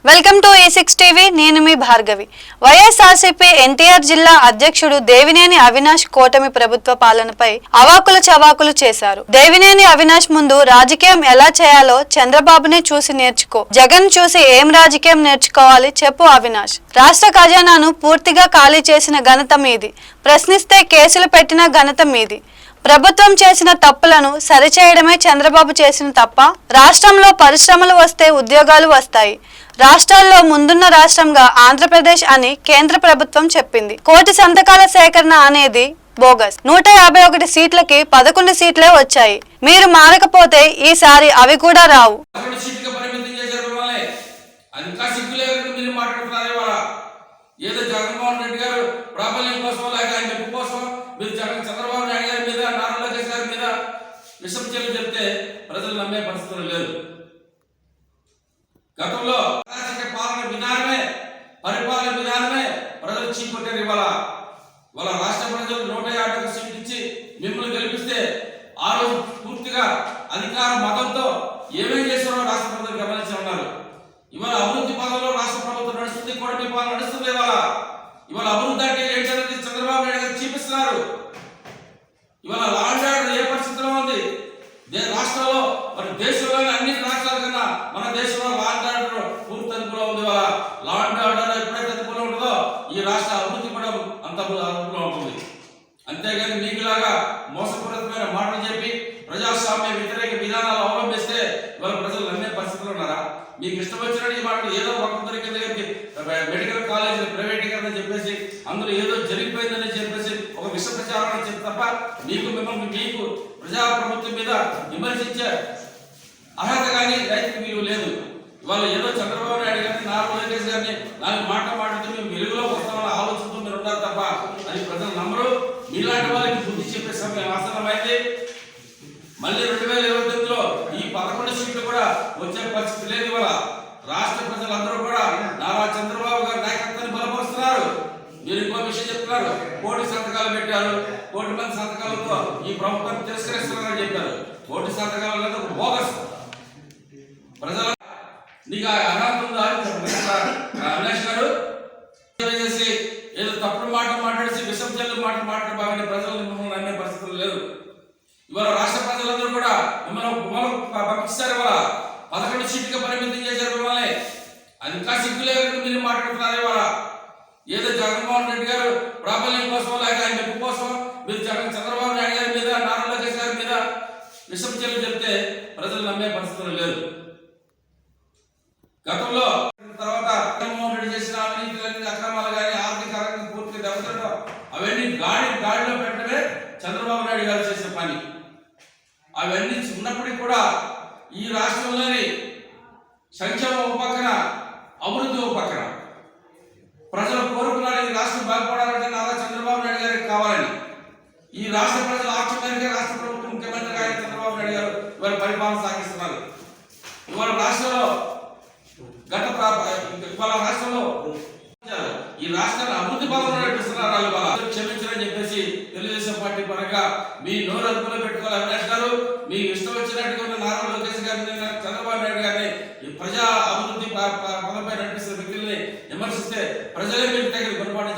Welcome to A6 TV. నేను మీ భార్గవి. వైఎస్ఆర్సీపీ ఎన్టీఆర్ జిల్లా అధ్యక్షుడు దేవినేని అవినాష్ కూటమి ప్రభుత్వ పాలనపై అవాకులు చవాకులు చేశారు. దేవినేని అవినాష్ ముందు రాజకీయం ఎలా చేయాలో చంద్రబాబునే చూసి నేర్చుకో, జగన్ చూసి ఏం రాజకీయం నేర్చుకోవాలి చెప్పు అవినాష్. రాష్ట్ర ఖజానాను పూర్తిగా ఖాళీ చేసిన ఘనత మీది, ప్రశ్నిస్తే కేసులు పెట్టిన ఘనత మీది. ప్రభుత్వం చేసిన తప్పులను సరిచేయడమే చంద్రబాబు చేసిన తప్ప? రాష్ట్రంలో పరిశ్రమలు వస్తే ఉద్యోగాలు వస్తాయి. రాష్ట్రాల్లో ముందున్న రాష్ట్రంగా ఆంధ్రప్రదేశ్ అని కేంద్ర ప్రభుత్వం చెప్పింది. 1 కోటి సంతకాల సేకరణ అనేది బోగస్. 151 సీట్లకి 11 సీట్లే వచ్చాయి. మీరు మారకపోతే ఈసారి అవి కూడా రావు. ఏదో జగన్మోహన్ రెడ్డి గారు ప్రాబల్యం కోసం లేక ఆయన మెప్పు కోసం మీరు చంద్రబాబు నాయుడు గారి మీద, నారా లోకేష్ గారి మీద విషం చెల్లి చెప్తే ప్రజలు నమ్మే పరిస్థితులు లేదు. గతంలో పరిపాలన విధానమే ప్రజలు చీకొట్టారు. ఇవాళ రాష్ట్ర ప్రజలు 151 సీట్లు ఇచ్చి మిమ్మల్ని గెలిపిస్తే ఆ రోజు పూర్తిగా అధికార మతంతో ఏమేం చేశారో రాష్ట్ర ప్రజలు గమనించి ఉన్నారు. ఇవాళ అభివృద్ధి పదంలో రాష్ట్ర ప్రభుత్వం నడుస్తుంది, కూడా మీ పాలన నడుస్తుంది. ఇవాళ అభివృద్ధి అంటే ఏంటనేది చంద్రబాబు నాయుడు గారు చూపిస్తున్నారు. ఇవాళ లా అండ్ ఆర్డర్ ఏ పరిస్థితిలో ఉంది రాష్ట్రంలో, మరి దేశంలోని అన్ని రాష్ట్రాల కన్నా మన దేశంలో లా అండ్ ఆర్డర్ పూర్తి అదుపులో ఉంది. ఇవాళ లా అండ్ ఆర్డర్ ఎప్పుడైతే అదుపులో ఉంటుందో ఈ రాష్ట్ర అభివృద్ధి కూడా అంత అదుపులో ఉంటుంది. అంతేగాని మీకులాగా మోసపూరితమైన మాటలు చెప్పి ప్రజాస్వామ్య వ్యతిరేక విధానాలు అవలంబిస్తే ఇవాళ ప్రజలు నమ్మే పరిస్థితులు ఉన్నారా? మీకు ఇష్టం వచ్చినట్టు ఈ మాట ఏదో ఒక దొరికిన దగ్గరికి మెడికల్ కాలేజీ ప్రైవేటీకరణ చెప్పేసి అందులో ఏదో జరిగిపోయిందని చెప్పేసి ఒక విష ప్రచారం చెప్పి తప్ప మీకు ప్రజాప్రభుత్వం మీద విమర్శించే అర్హత కానీ రైతు విలువ లేదు. ఇవాళ ఏదో చంద్రబాబు నాయుడు గారిని, నారా లోకేష్ గారిని 4 మాట్లాడుతూ మేము వెలుగులో వస్తామని ఆలోచనతో మీరు ఉంటారు తప్ప అది ప్రజలు నమ్మరు. మీలాంటి వాళ్ళకి బుద్ధి చెప్పే సమయం ఆసన్నమైంది. మళ్ళీ 2029లో ఈ 11 సీట్లు కూడా వచ్చే పరిస్థితి లేదు. ఇవాళ రాష్ట్ర ప్రజలందరూ కూడా నారా చంద్రబాబు గారి నాయకత్వాన్ని బలపరుస్తున్నారు. మీరు ఇంకో విషయం చెప్తున్నారు, 1 కోటి సంతకాలు పెట్టారు, 1 కోటి మంది సంతకాలతో ఈ ప్రభుత్వాన్ని తిరస్కరిస్తున్నారని చెప్పారు. 1 కోటి సంతకాలు అనేది ఒక బోగస్. ప్రజల నీకు అర్హత ఉందా అవినాష్ గారు? చేసి ఏదో తప్పుడు మాటలు మాట్లాడేసి విషం చెల్లు మాట్లాడబాగని ప్రజలు మిమ్మల్ని నమ్మే పరిస్థితులు లేదు. ఇవాళ రాష్ట్ర ప్రజలందరూ కూడా మిమ్మల్ని పంపిస్తారు. ఇవాళ 11 సీట్లుగా పరిమితం చేశారు మిమ్మల్ని. అది ఇంకా సిగ్గులేకుండా మీరు మాట్లాడుతున్నారు. ఇవాళ ఏదో జగన్మోహన్ రెడ్డి గారు ప్రాబల్యం కోసం లేక ఆయన మెప్పు కోసం మీరు చంద్రబాబు నాయుడు గారి మీద, నారా లోకేష్ గారి మీద విషం చెల్లి చెప్తే ప్రజలు నమ్మే పరిస్థితులు లేదు. గతంలో తర్వాత జగన్మోహన్ రెడ్డి చేసిన అవినీతులన్నీ, అక్రమాలు కానీ ఆర్థిక పూర్తిగా దెబ్బతింటాం అవన్నీ గాడిలో పెట్టడమే చంద్రబాబు నాయుడు గారు చేసిన పని. అవన్నీ ఉన్నప్పటికీ కూడా ఈ రాష్ట్రంలోని సంక్షేమం ఒక పక్కన, అభివృద్ధి ఒక పక్కన. ప్రజలు కోరుకున్నారు ఈ రాష్ట్రం బాగుపడాలంటే నారా చంద్రబాబు నాయుడు గారికి కావాలని. ఈ రాష్ట్ర ప్రజల ఆక్ష మేరకు రాష్ట్ర ప్రభుత్వం ముఖ్యమంత్రిగా ఆయన చంద్రబాబు నాయుడు గారు ఇవాళ పరిపాలన సాగిస్తున్నారు. ఇవాళ రాష్ట్రంలో ఇవాళ రాష్ట్రంలో ఈ రాష్ట్రాన్ని అభివృద్ధి పదంలో నడిపిస్తున్నారు. క్షమించాలని చెప్పేసి తెలుగుదేశం పార్టీ పరంగా మీ నోరు అదుపులో పెట్టుకోవాలి. అవినాష్ గారు మీకు ఇష్టం వచ్చినట్టుగా ఉన్న నారా లోకేష్ గారిని, చంద్రబాబు నాయుడు గారిని ప్రజా అభివృద్ధి పదంపై నడిపిస్తున్న వ్యక్తుల్ని విమర్శిస్తే ప్రజలే మీకు దగ్గర పొరపాటు